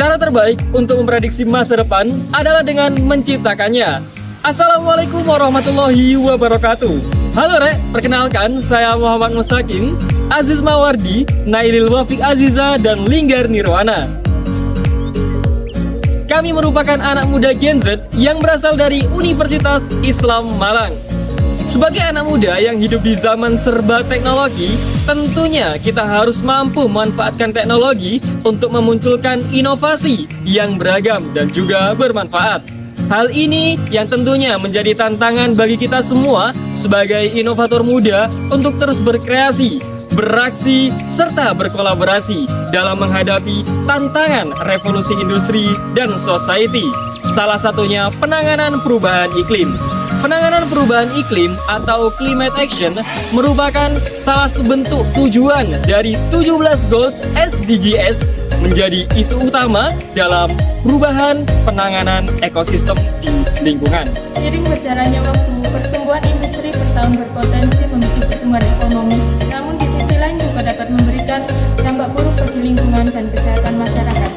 Cara terbaik untuk memprediksi masa depan adalah dengan menciptakannya. Assalamualaikum warahmatullahi wabarakatuh. Halo Rek, perkenalkan saya Muhammad Mustaqim, Aziz Mawardi, Nailil Wafiq Aziza, dan Linggar Nirwana. Kami merupakan anak muda Gen Z yang berasal dari Universitas Islam Malang. Sebagai anak muda yang hidup di zaman serba teknologi, tentunya kita harus mampu memanfaatkan teknologi untuk memunculkan inovasi yang beragam dan juga bermanfaat. Hal ini yang tentunya menjadi tantangan bagi kita semua sebagai inovator muda untuk terus berkreasi, beraksi, serta berkolaborasi dalam menghadapi tantangan revolusi industri dan society. Salah satunya penanganan perubahan iklim. Penanganan perubahan iklim atau climate action merupakan salah satu bentuk tujuan dari 17 goals SDGs menjadi isu utama dalam perubahan penanganan ekosistem di lingkungan. Seiring berjalannya waktu, pertumbuhan industri per tahun berpotensi memicu pertumbuhan ekonomi, namun di sisi lain juga dapat memberikan dampak buruk bagi lingkungan dan kesehatan masyarakat.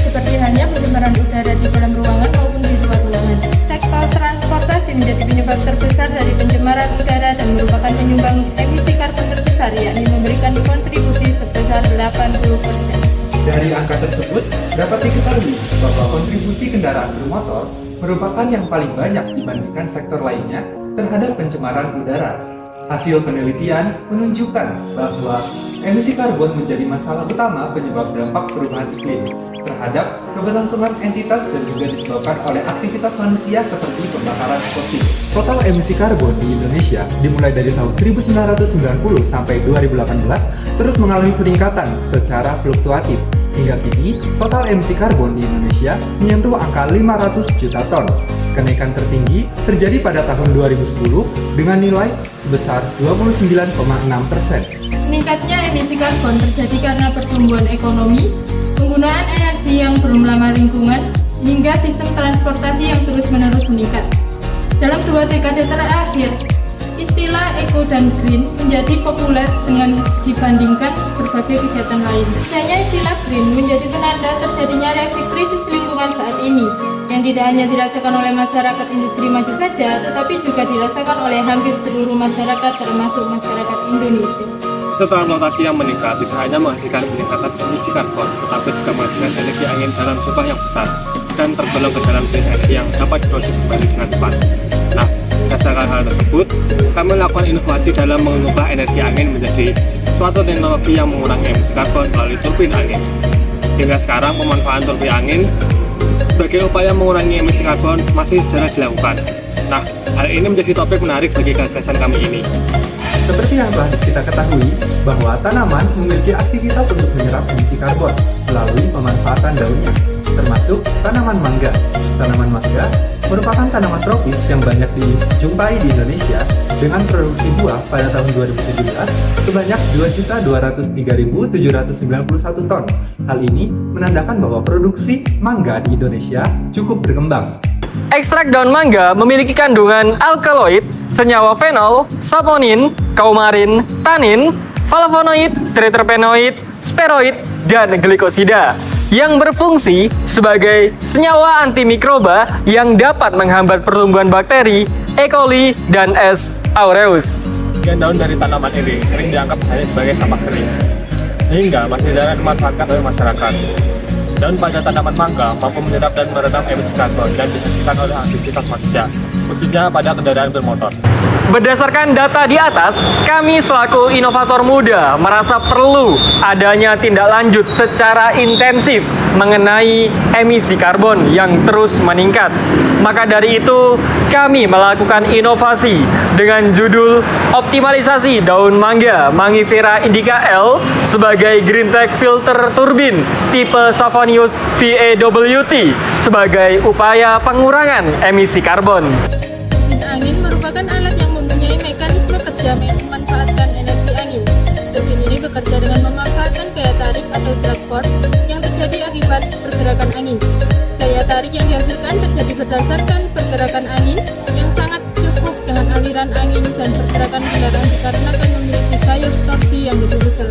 Seperti halnya pencemaran udara di dalam ruangan maupun di luar ruangan. Sektor transportasi menjadi penyebab terbesar dari pencemaran udara dan merupakan penyumbang emisi karbon terbesar, yakni memberikan kontribusi sebesar 80%. Dari angka tersebut, dapat diketahui bahwa kontribusi kendaraan bermotor merupakan yang paling banyak dibandingkan sektor lainnya terhadap pencemaran udara. Hasil penelitian menunjukkan bahwa emisi karbon menjadi masalah utama penyebab dampak perubahan iklim terhadap keberlangsungan entitas dan juga disebabkan oleh aktivitas manusia seperti pembakaran fosil. Total emisi karbon di Indonesia dimulai dari tahun 1990 sampai 2018 terus mengalami peningkatan secara fluktuatif. Hingga kini, total emisi karbon di Indonesia menyentuh angka 500 juta ton. Kenaikan tertinggi terjadi pada tahun 2010 dengan nilai sebesar 29,6%. Meningkatnya emisi karbon terjadi karena pertumbuhan ekonomi, penggunaan energi yang belum ramah lingkungan, hingga sistem transportasi yang terus-menerus meningkat. Dalam 2 dekade terakhir, istilah eco dan green menjadi populer dengan dibandingkan berbagai kegiatan lain. Hanya istilah green menjadi penanda terjadinya reaksi krisis lingkungan saat ini, yang tidak hanya dirasakan oleh masyarakat industri maju saja, tetapi juga dirasakan oleh hampir seluruh masyarakat termasuk masyarakat Indonesia. Setelah transportasi yang meningkat, tidak hanya menghasilkan peningkatan emisi karbon, tetapi juga menghasilkan energi angin dalam jumlah yang besar dan tergolong ke dalam energi yang dapat diproduksi kembali dengan cepat. Nah, berdasarkan hal tersebut, kami melakukan inovasi dalam mengubah energi angin menjadi suatu teknologi yang mengurangi emisi karbon melalui turbin angin. Hingga sekarang, pemanfaatan turbin angin sebagai upaya mengurangi emisi karbon masih jarang dilakukan. Nah, hal ini menjadi topik menarik bagi gagasan kami ini. Seperti yang telah kita ketahui, bahwa tanaman memiliki aktivitas untuk menyerap emisi karbon melalui pemanfaatan daunnya, termasuk tanaman mangga. Tanaman mangga merupakan tanaman tropis yang banyak dijumpai di Indonesia dengan produksi buah pada tahun 2017 sebanyak 2.203.791 ton. Hal ini menandakan bahwa produksi mangga di Indonesia cukup berkembang. Ekstrak daun mangga memiliki kandungan alkaloid, senyawa fenol, saponin, kaumarin, tanin, flavonoid, terpenoid, steroid, dan glikosida yang berfungsi sebagai senyawa antimikroba yang dapat menghambat pertumbuhan bakteri, E. coli, dan S. aureus. Daun dari tanaman ini sering dianggap hanya sebagai sampah kering, sehingga masih jarang dimanfaatkan oleh masyarakat. Daun pada tanaman mangga mampu menyerap dan meredam emisi karbon dan dihasilkan oleh aktivitas manusia, khususnya pada kendaraan bermotor. Berdasarkan data di atas, kami selaku inovator muda merasa perlu adanya tindak lanjut secara intensif mengenai emisi karbon yang terus meningkat. Maka dari itu, kami melakukan inovasi dengan judul optimalisasi daun mangga Mangifera indica L sebagai green tech filter turbin tipe Savonius VAWT sebagai upaya pengurangan emisi karbon. Turbin angin merupakan alat yang mempunyai mekanisme kerja memanfaatkan energi angin. Turbin ini bekerja dengan memanfaatkan gaya tarik atau drag force yang terjadi akibat pergerakan angin. Gaya tarik yang dihasilkan terjadi berdasarkan pergerakan angin yang sangat cukup dengan aliran angin dan pergerakan kendaraan dikarenakan memiliki gaya torsi yang lebih besar.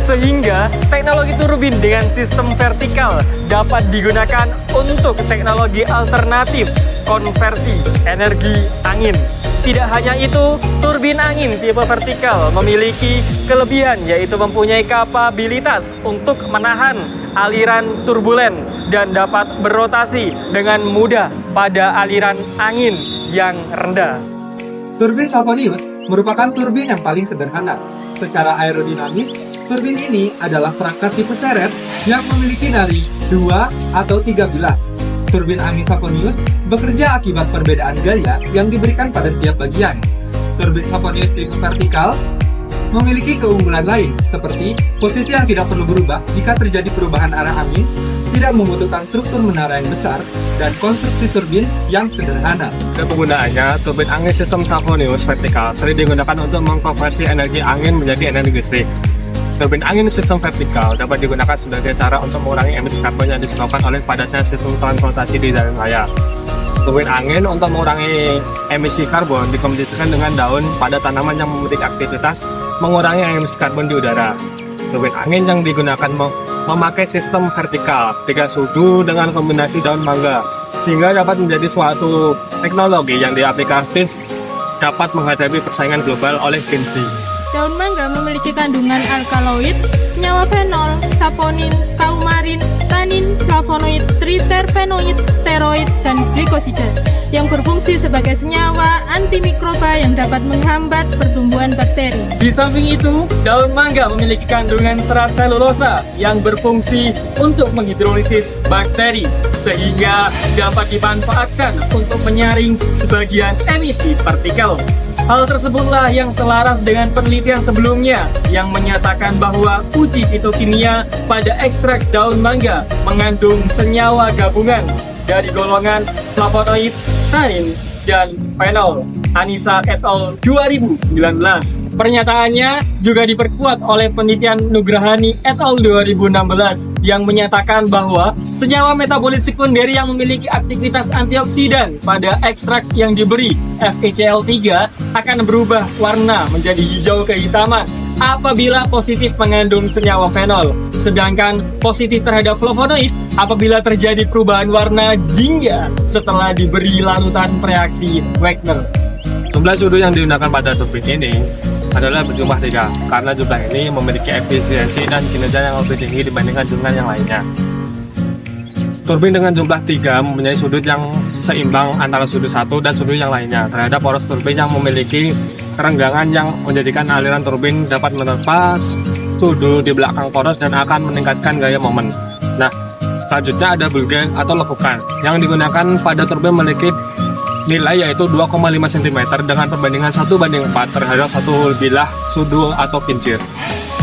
Sehingga teknologi turbin dengan sistem vertikal dapat digunakan untuk teknologi alternatif konversi energi angin. Tidak hanya itu, turbin angin tipe vertikal memiliki kelebihan yaitu mempunyai kapabilitas untuk menahan aliran turbulen dan dapat berotasi dengan mudah pada aliran angin yang rendah. Turbin Savonius merupakan turbin yang paling sederhana. Secara aerodinamis, turbin ini adalah perangkat tipe seret yang memiliki nari 2 atau 3 bilah. Turbin angin Savonius bekerja akibat perbedaan gaya yang diberikan pada setiap bagian. Turbin Savonius tipe vertikal memiliki keunggulan lain, seperti posisi yang tidak perlu berubah jika terjadi perubahan arah angin, tidak membutuhkan struktur menara yang besar, dan konstruksi turbin yang sederhana. Dan penggunaannya, turbin angin sistem Savonius vertikal sering digunakan untuk mengkonversi energi angin menjadi energi listrik. Turbin angin sistem vertikal dapat digunakan sebagai cara untuk mengurangi emisi karbon yang disebabkan oleh padatnya sistem transportasi di jalan raya. Turbin angin untuk mengurangi emisi karbon dikombinasikan dengan daun pada tanaman yang memiliki aktivitas mengurangi emisi karbon di udara. Turbin angin yang digunakan memakai sistem vertikal 3 sudu dengan kombinasi daun mangga, sehingga dapat menjadi suatu teknologi yang diaplikatif dapat menghadapi persaingan global oleh Vinci. Daun mangga memiliki kandungan alkaloid, senyawa fenol, saponin, kaumarin, tanin, flavonoid, triterpenoid, steroid, dan glikosida yang berfungsi sebagai senyawa antimikroba yang dapat menghambat pertumbuhan bakteri. Di samping itu, daun mangga memiliki kandungan serat selulosa yang berfungsi untuk menghidrolisis bakteri, sehingga dapat dimanfaatkan untuk menyaring sebagian emisi partikel. Hal tersebutlah yang selaras dengan penelitian sebelumnya yang menyatakan bahwa uji fitokimia pada ekstrak daun mangga mengandung senyawa gabungan dari golongan flavonoid, tanin, dan fenol. Anissa et al. 2019. Pernyataannya juga diperkuat oleh penelitian Nugrahani et al. 2016 yang menyatakan bahwa senyawa metabolit sekunder yang memiliki aktivitas antioksidan pada ekstrak yang diberi FeCl3 akan berubah warna menjadi hijau kehitaman apabila positif mengandung senyawa fenol, sedangkan positif terhadap flavonoid apabila terjadi perubahan warna jingga setelah diberi larutan reaksi Wagner. Jumlah sudu yang digunakan pada turbin ini adalah berjumlah 3, karena jumlah ini memiliki efisiensi dan kinerja yang lebih tinggi dibandingkan jumlah yang lainnya. Turbin dengan jumlah 3 mempunyai sudut yang seimbang antara sudut 1 dan sudut yang lainnya terhadap poros turbin yang memiliki kerenggangan yang menjadikan aliran turbin dapat menerpa sudut di belakang poros dan akan meningkatkan gaya momen. Nah, selanjutnya ada bulge atau lekukan yang digunakan pada turbin memiliki nilai yaitu 2,5 cm dengan perbandingan 1:4 terhadap satu bilah sudu atau kincir.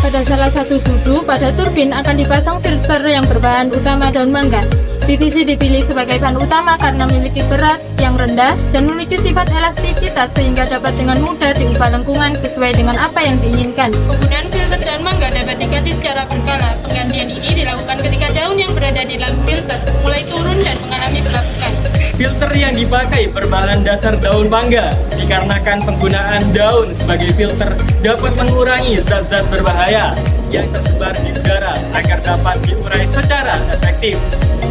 Pada salah satu sudu, pada turbin akan dipasang filter yang berbahan utama daun mangga. PVC dipilih sebagai bahan utama karena memiliki berat yang rendah dan memiliki sifat elastisitas sehingga dapat dengan mudah diubah lengkungan sesuai dengan apa yang diinginkan. Penggunaan filter daun mangga dapat diganti secara berkala. Penggantian ini dilakukan ketika daun yang berada di dalam filter mulai turun dan mengalami pelapukan. Filter yang dipakai berbahan dasar daun mangga dikarenakan penggunaan daun sebagai filter dapat mengurangi zat-zat berbahaya yang tersebar di udara agar dapat diurai secara efektif.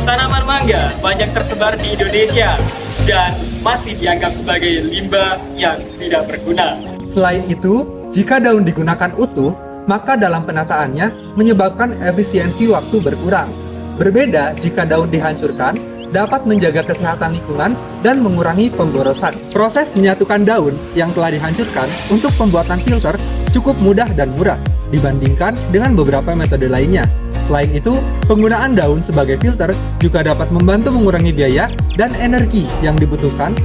Tanaman mangga banyak tersebar di Indonesia dan masih dianggap sebagai limbah yang tidak berguna. Selain itu, jika daun digunakan utuh, maka dalam penataannya menyebabkan efisiensi waktu berkurang. Berbeda jika daun dihancurkan, dapat menjaga kesehatan lingkungan dan mengurangi pemborosan. Proses menyatukan daun yang telah dihancurkan untuk pembuatan filter cukup mudah dan murah dibandingkan dengan beberapa metode lainnya. Selain itu, penggunaan daun sebagai filter juga dapat membantu mengurangi biaya dan energi yang dibutuhkan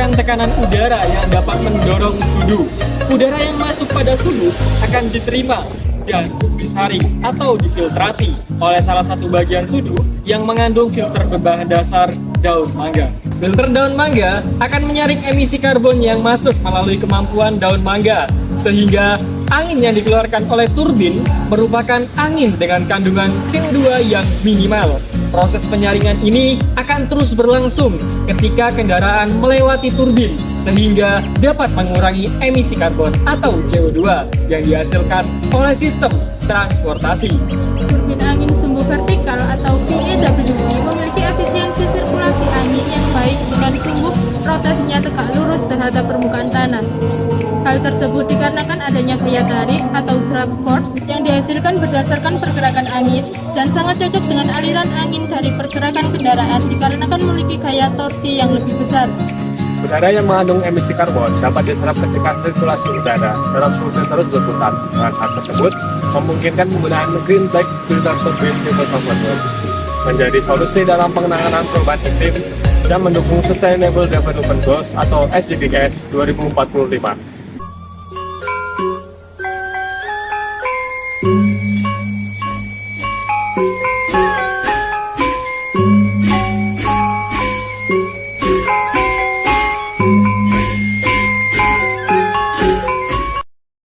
menciptakan tekanan udara yang dapat mendorong sudu. Udara yang masuk pada sudu akan diterima dan disaring atau difiltrasi oleh salah satu bagian sudu yang mengandung filter berbahan dasar daun mangga. Filter daun mangga akan menyaring emisi karbon yang masuk melalui kemampuan daun mangga, sehingga angin yang dikeluarkan oleh turbin merupakan angin dengan kandungan CO2 yang minimal. Proses penyaringan ini akan terus berlangsung ketika kendaraan melewati turbin, sehingga dapat mengurangi emisi karbon atau CO2 yang dihasilkan oleh sistem transportasi. Turbin angin sumbu vertikal atau VAWD memiliki efisiensi sirkulasi angin yang baik dengan sumbu rotasinya tegak lurus terhadap permukaan tanah. Hal tersebut dikarenakan adanya gaya tarik atau drag force yang dihasilkan berdasarkan pergerakan angin dan sangat cocok dengan aliran angin dari pergerakan kendaraan dikarenakan memiliki gaya torsi yang lebih besar. Udara yang mengandung emisi karbon dapat diserap ketika sirkulasi udara dalam proses terus berputar. Dengan hal tersebut memungkinkan penggunaan green black filter turbine tipe converter menjadi solusi dalam penanganan perubahan iklim dan mendukung Sustainable Development Goals atau SDGs 2045.